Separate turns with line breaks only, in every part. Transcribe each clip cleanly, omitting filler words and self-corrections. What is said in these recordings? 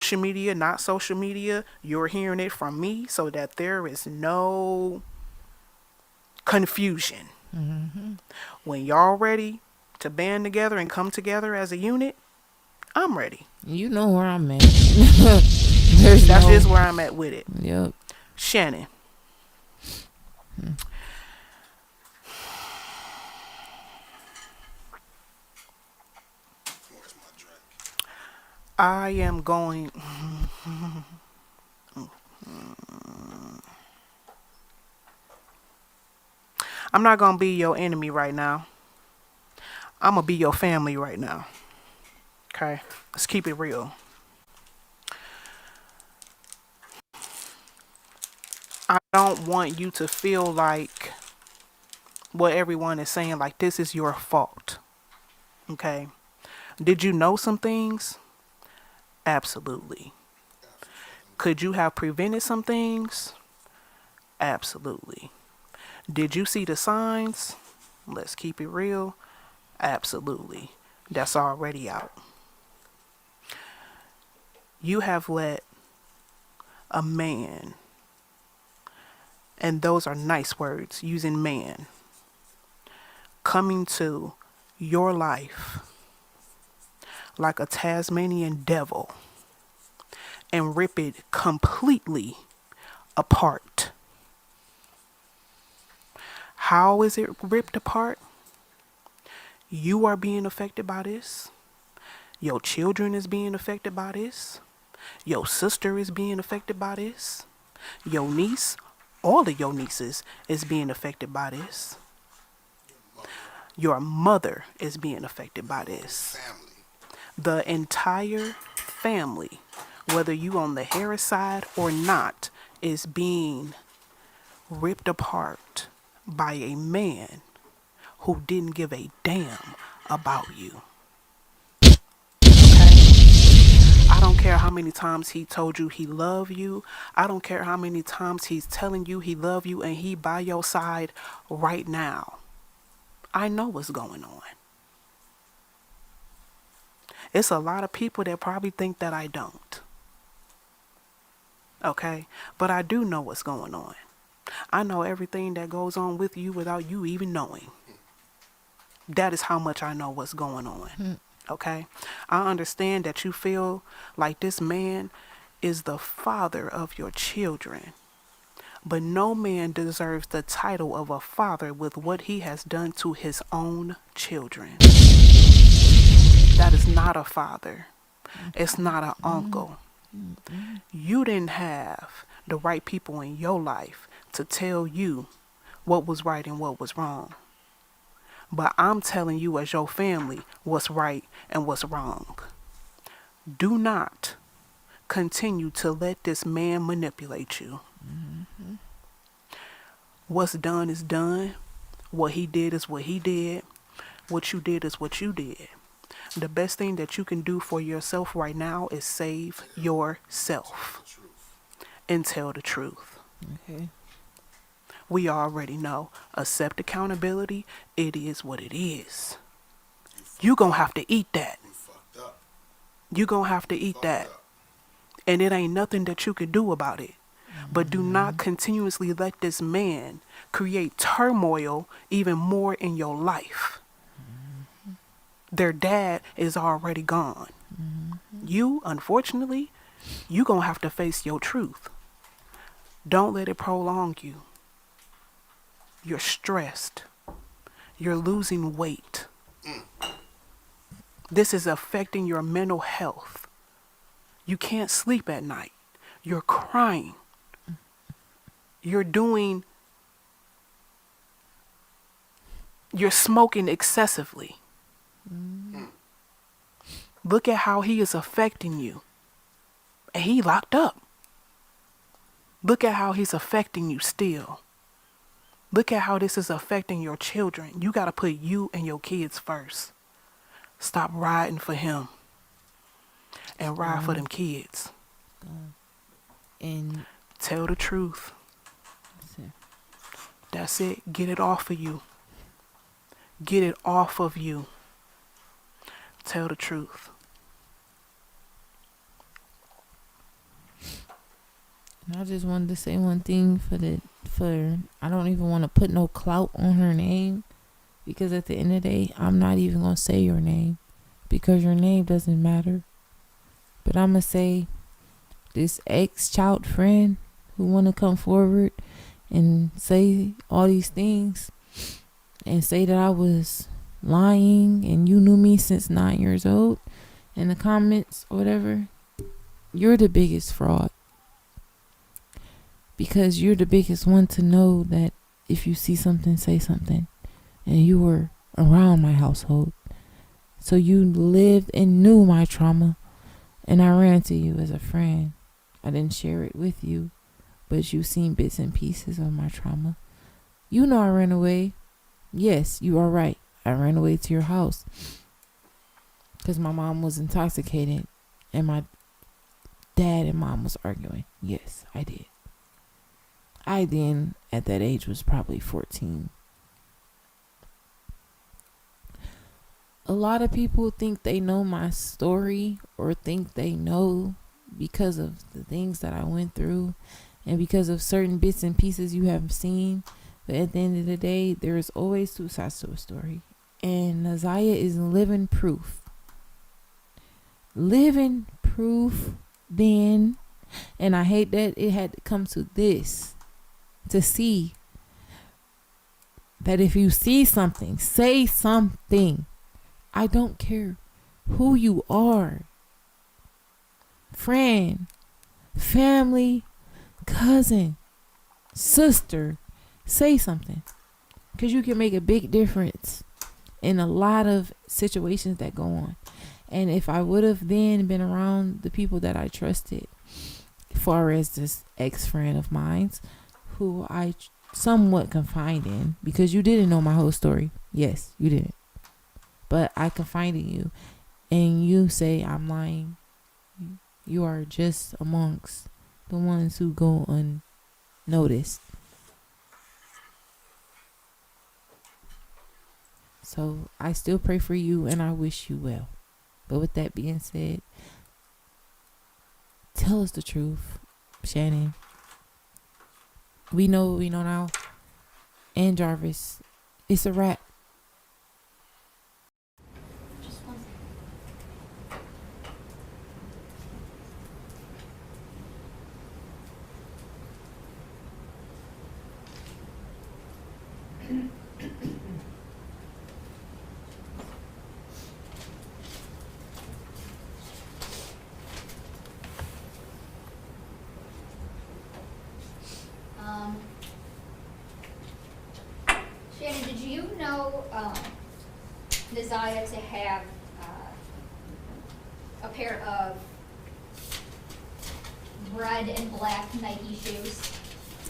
social media, not social media, you're hearing it from me so that there is no confusion.
Mm-hmm.
When y'all ready to band together and come together as a unit, I'm ready.
You know where I'm at. There's
That's
no.
just where I'm at with it.
Yep.
Shannon, I am going. I'm not gonna be your enemy right now. I'm gonna be your family right now. Okay? Let's keep it real. I don't want you to feel like what everyone is saying, like this is your fault. Okay? Did you know some things? Absolutely. Could you have prevented some things? Absolutely. Did you see the signs? Let's keep it real. Absolutely. That's already out. You have let a man, and those are nice words, using man, coming to your life like a Tasmanian devil and rip it completely apart. How is it ripped apart? You are being affected by this. Your children is being affected by this. Your sister is being affected by this. Your niece, all of your nieces is being affected by this. Your mother is being affected by this. The entire family, whether you on the Harris side or not, is being ripped apart by a man who didn't give a damn about you. Okay? I don't care how many times he told you he loved you. I don't care how many times he's telling you he love you and he by your side right now. I know what's going on. It's a lot of people that probably think that I don't. Okay? But I do know what's going on. I know everything that goes on with you without you even knowing. That is how much I know what's going on. Okay? I understand that you feel like this man is the father of your children. But no man deserves the title of a father with what he has done to his own children. That is not a father. It's not an uncle. You didn't have the right people in your life to tell you what was right and what was wrong. But I'm telling you as your family what's right and what's wrong. Do not continue to let this man manipulate you. What's done is done. What he did is what he did. What you did is what you did. The best thing that you can do for yourself right now is save yourself and tell the truth.
Okay.
We already know. Accept accountability. It is what it is. You gonna have to eat that. You gonna have to eat that. And it ain't nothing that you can do about it. But do not continuously let this man create turmoil even more in your life. Their dad is already gone. You, unfortunately, you gonna have to face your truth. Don't let it prolong you. You're stressed. You're losing weight. This is affecting your mental health. You can't sleep at night. You're crying. You're smoking excessively. Look at how he is affecting you. And he locked up. Look at how he's affecting you still. Look at how this is affecting your children. You got to put you and your kids first. Stop riding for him and ride for them kids.
And
Tell the truth.
that's it.
That's it. Get it off of you. Get it off of you. Tell the truth.
I just wanted to say one thing for I don't even want to put no clout on her name, because at the end of the day, I'm not even gonna say your name because your name doesn't matter. But I'm gonna say this ex-child friend who wanna come forward and say all these things and say that I was lying and you knew me since 9 years old in the comments or whatever, you're the biggest fraud, because you're the biggest one to know that if you see something, say something. And you were around my household, so you lived and knew my trauma, and I ran to you as a friend. I didn't share it with you, but you've seen bits and pieces of my trauma. You know I ran away. Yes, you are right. I ran away to your house because my mom was intoxicated and my dad and mom was arguing. Yes, I did. I then, at that age, was probably 14. A lot of people think they know my story, or think they know because of the things that I went through and because of certain bits and pieces you have seen. But at the end of the day, there is always two sides to a story. And Naziah is living proof. Living proof then. And I hate that it had to come to this, to see that if you see something, say something. I don't care who you are. Friend, family, cousin, sister, say something. Because you can make a big difference in a lot of situations that go on. And if I would have then been around the people that I trusted, as far as this ex-friend of mine, who I somewhat confide in, because you didn't know my whole story. Yes, you didn't. But I confide in you, and you say I'm lying. You are just amongst the ones who go unnoticed. So I still pray for you, and I wish you well. But with that being said, tell us the truth, Shannon. We know what we know now. And Jarvis, it's a wrap.
Just one Shannon, did you know Naziah to have a pair of red and black Nike shoes?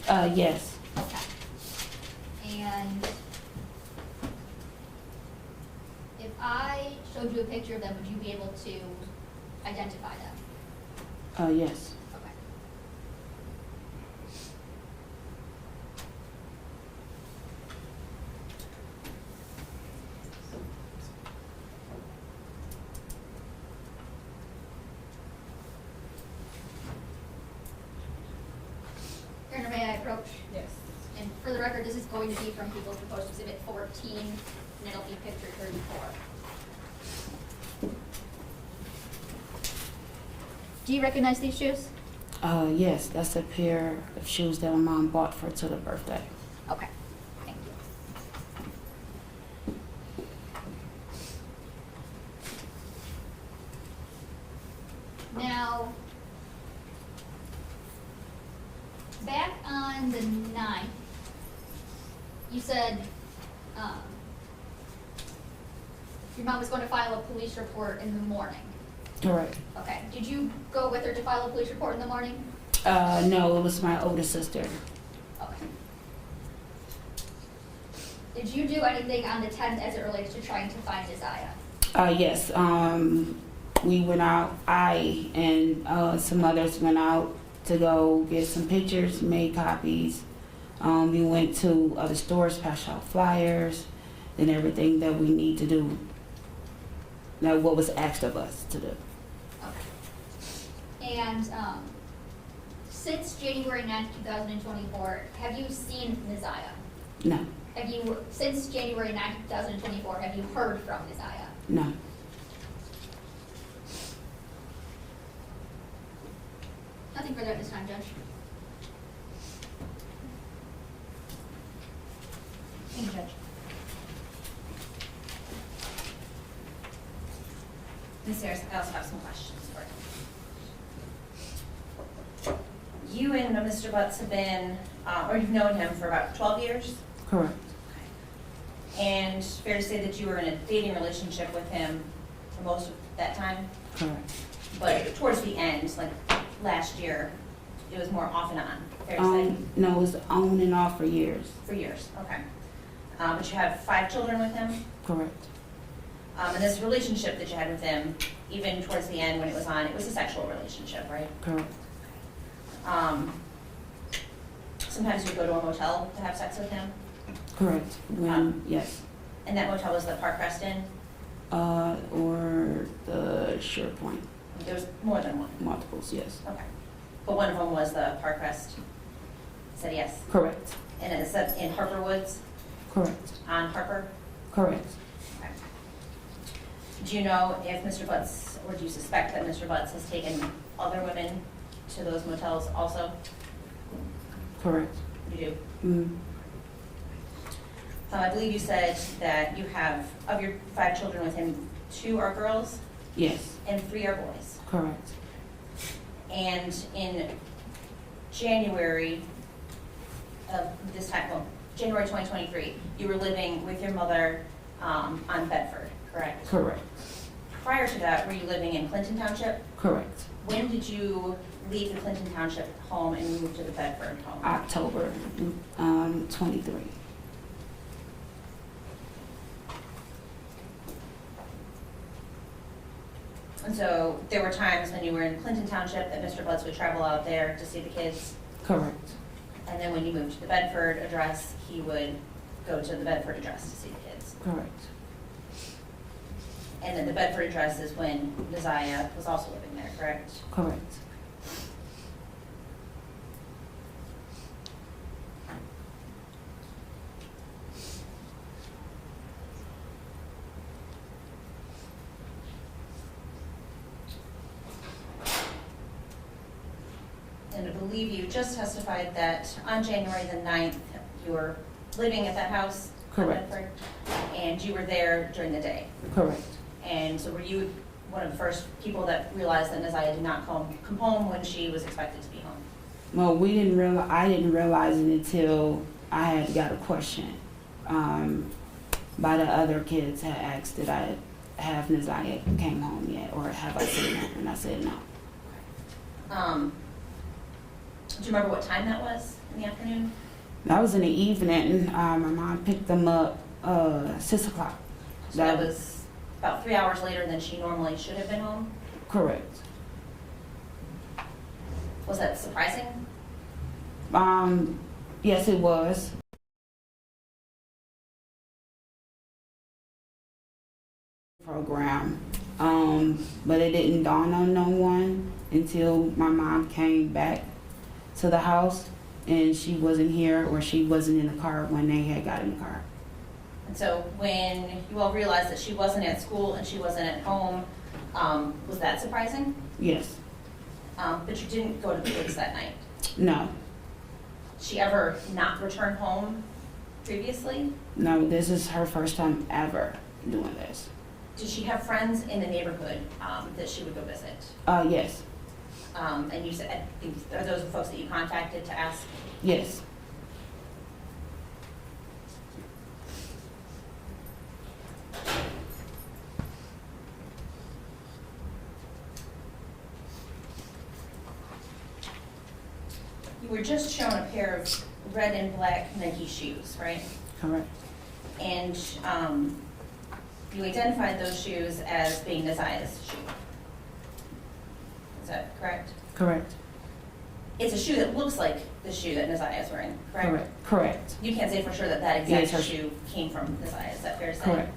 Yes.
Okay. And if I showed you a picture of them, would you be able to identify them?
Yes.
Okay. Your Honor, may I approach?
Yes.
And for the record, this is going to be from People's Proposed Exhibit 14, and it'll be picture 34. Do you recognize these shoes?
Yes, that's a pair of shoes that my mom bought for to the birthday.
Okay, thank you. Now, back on the 9th, you said your mom was going to file a police report in the morning.
Correct.
Okay, did you go with her to file a police report in the morning?
No, it was my older sister.
Okay. Did you do anything on the 10th as it relates to trying to find Naziah?
Yes. We went out. I and some others went out to go get some pictures, made copies. We went to other stores, passed out flyers, and everything that we need to do. Now, what was asked of us to do.
Okay. And since January 9th, 2024, have you seen Nizaya?
No,
Have you, since January 9th, 2024, have you heard from Nizaya?
no.
Nothing further at this time, Judge. Thank you, Judge.
Ms. Sayers, I also have some questions for you. You and Mr. Butts have been, or you've known him for about 12 years?
Correct.
And fair to say that you were in a dating relationship with him for most of that time?
Correct.
But towards the end, like last year, it was more off and on, fair to say?
No, it was on and off for years.
For years, okay. But you have 5 children with him?
Correct.
And this relationship that you had with him, even towards the end when it was on, it was a sexual relationship, right?
Correct.
Sometimes you go to a motel to have sex with him,
Correct. When, yes.
and that motel was the Park Reston.
Or the SharePoint.
There was more than one.
Multiples, yes.
Okay. But one of them was the Park Rest. Said yes.
Correct.
And it said in Harper Woods
Correct.
on Harper.
Correct.
Okay. Do you know if Mr. Butts, or do you suspect that Mr. Butts has taken other women to those motels also?
Correct.
You do.
Mm.
I believe you said that you have, of your 5 children with him, 2 are girls
Yes.
and 3 are boys.
Correct.
And in January of this time, well, January 2023, you were living with your mother on Bedford, correct?
Correct.
Prior to that, were you living in Clinton Township?
Correct.
When did you leave the Clinton Township home and move to the Bedford home?
October 23.
And so there were times when you were in Clinton Township that Mr. Butts would travel out there to see the kids,
Correct.
and then when you moved to the Bedford address, he would go to the Bedford address to see the kids.
Correct.
And then the Bedford address is when Nizaya was also living there, correct?
Correct.
And I believe you just testified that on January the 9th, you were living at that house? on
Correct.
Bedford, and you were there during the day?
Correct.
And so were you one of the first people that realized that Nizaya did not come home when she was expected to be home?
Well, I didn't realize it until I had got a question by the other kids had asked, did I have Nizaya came home yet, or have I seen her? And I said no.
Do you remember what time that was in the afternoon?
That was in the evening. My mom picked them up 6 o'clock.
So that was about 3 hours later than she normally should have been home?
Correct.
Was that surprising?
Yes, it was. Program. But it didn't dawn on no one until my mom came back to the house and she wasn't here, or she wasn't in the car when they had got in the car.
And so when you all realized that she wasn't at school and she wasn't at home, was that surprising?
Yes.
But you didn't go to the woods that night.
No.
She ever not returned home previously?
No, this is her first time ever doing this.
Did she have friends in the neighborhood that she would go visit?
Yes.
And you said, I think, are those the folks that you contacted to ask?
Yes.
You were just shown a pair of red and black Nike shoes, right?
Correct.
And you identified those shoes as being Nizaya's shoe. Is that correct?
Correct.
It's a shoe that looks like the shoe that Nizaya is wearing, correct?
Correct. Correct.
You can't say for sure that that
Yes,
exact
her-
shoe came from Nizaya, is that fair to say?
Correct.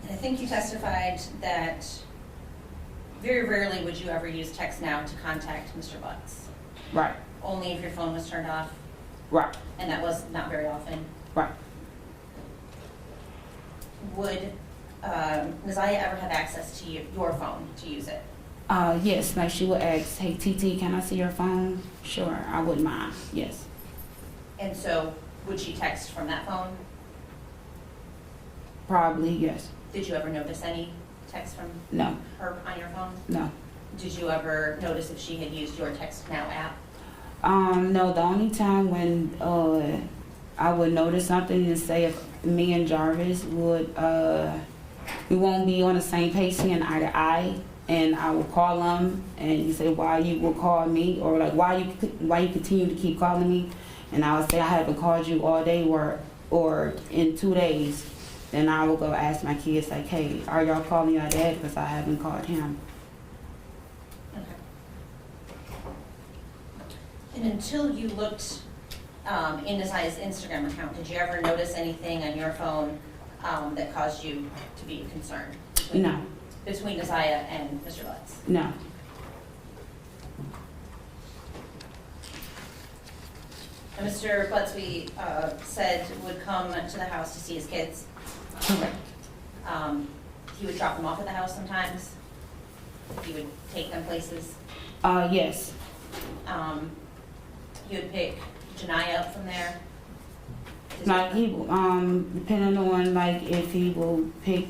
And I think think you testified that very rarely would you ever use text now to contact Mr. Butts.
Right.
Only if your phone was turned off,
Right.
and that was not very often.
Right.
Would Naziah ever have access to your phone to use it?
Yes, like she would ask, hey, TT, can I see your phone? Sure, I wouldn't mind, yes.
And so, would she text from that phone?
Probably, yes.
Did you ever notice any text from
No,
her on your phone?
no.
Did you ever notice if she had used your Text Now app?
No, the only time when I would notice something is say if me and Jarvis would we won't be on the same page seeing eye to eye, and I will call him and he say why you will call me, or like why you continue to keep calling me, and I would say I haven't called you all day or in 2 days. Then I will go ask my kids like, hey, are y'all calling your dad because I haven't called him.
Okay. And until you looked in Naziah's Instagram account, did you ever notice anything on your phone that caused you to be concerned?
No,
Between Naziah and Mr. Butts?
no.
And Mr. Butts, we said would come to the house to see his kids.
Correct.
He would drop them off at the house sometimes. He would take them places.
Yes.
He would pick Janiyah up from there.
Like he, depending on like if he will pick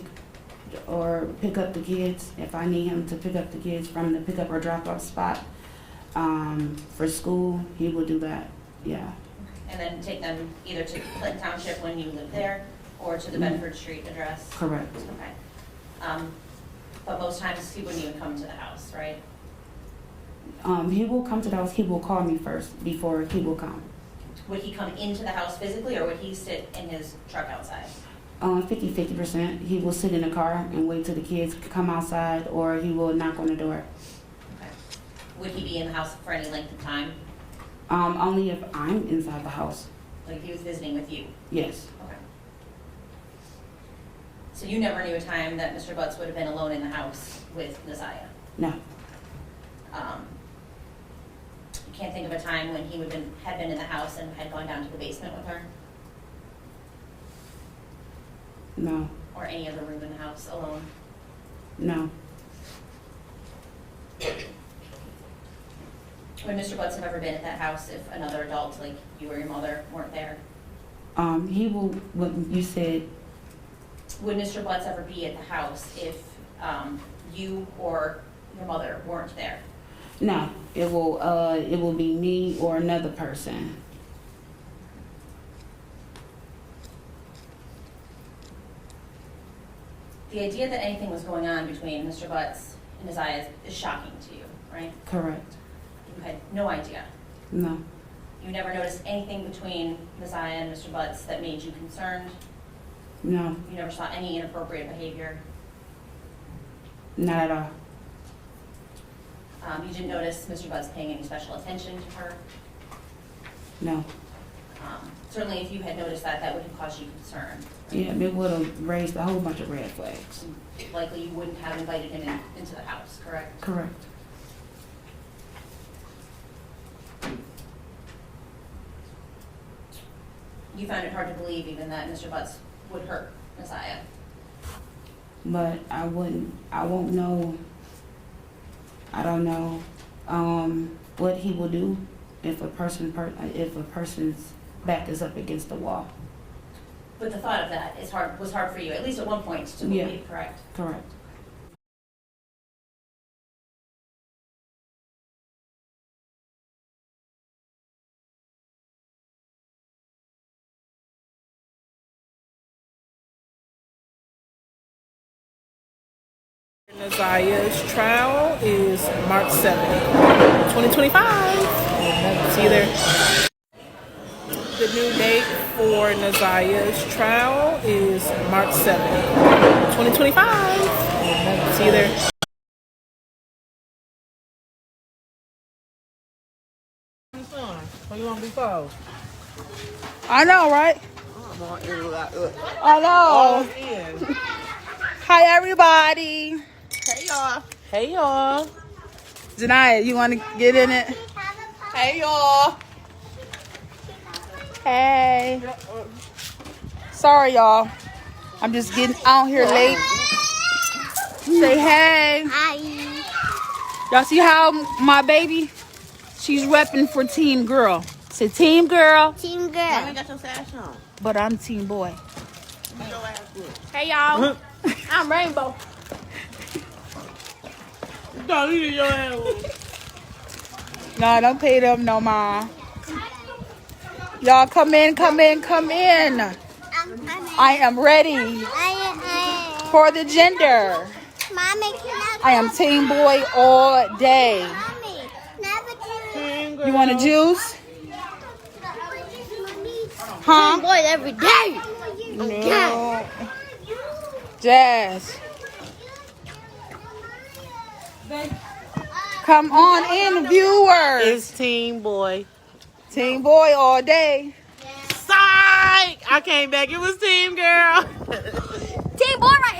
up the kids, if I need him to pick up the kids from the pickup or drop off spot, for school, he will do that. Yeah.
And then take them either to Clinton Township when you lived there, or to the Bedford Street address.
Correct.
Okay. But most times he wouldn't even come to the house, right?
He will come to the house. He will call me first before he will come.
Would he come into the house physically, or would he sit in his truck outside?
50%. He will sit in the car and wait till the kids come outside, or he will knock on the door.
Okay. Would he be in the house for any length of time?
Only if I'm inside the house.
Like if he was visiting with you?
Yes.
Okay. So you never knew a time that Mr. Butts would have been alone in the house with Naziah?
No.
You can't think of a time when he had been in the house and had gone down to the basement with her?
No.
Or any other room in the house alone?
No.
Would Mr. Butts have ever been at that house if another adult, like you or your mother, weren't there?
He will. What you said.
Would Mr. Butts ever be at the house if you or your mother weren't there?
No. It will be me or another person.
The idea that anything was going on between Mr. Butts and Naziah is shocking to you, right?
Correct.
You had no idea.
No.
You never noticed anything between Naziah and Mr. Butts that made you concerned?
No.
You never saw any inappropriate behavior?
Not at all.
You didn't notice Mr. Butts paying any special attention to her?
No.
Certainly if you had noticed that, that would have caused you concern.
Yeah, it would have raised a whole bunch of red flags.
Likely you wouldn't have invited him into the house, correct?
Correct.
You found it hard to believe even that Mr. Butts would hurt Naziah.
But I won't know. I don't know what he will do if a person's back is up against the wall.
But the thought of that was hard for you, at least at one point, to believe,
Yeah.
correct?
Correct.
Naziah's trial is March 7th, 2025. See you there. The new date for Naziah's trial is March 7th, 2025. See you there.
I know, right? I know.
Hi, everybody.
Hey y'all. Hey y'all.
Janiyah, you want to get in it?
Hey y'all.
Hey. Sorry, y'all. I'm just getting out here late. Say hey.
Hi.
Y'all see how my baby? She's repping for Team Girl. Say Team Girl,
Team
I
girl.
ain't got your sash on.
but I'm Team Boy.
Get your ass look.
Hey y'all, I'm Rainbow.
Don't eat your ass look.
No, don't pay them no mind. Y'all come in, come in, come in. I am ready for the gender.
Mommy, can
I am Team Boy all day.
Mommy, never
You want a juice?
Team
Huh?
boy every day.
No. Jazz. Come on in, viewers.
It's Team Boy.
Team Boy all day.
Psych! I came back. It was Team Girl.
Team boy right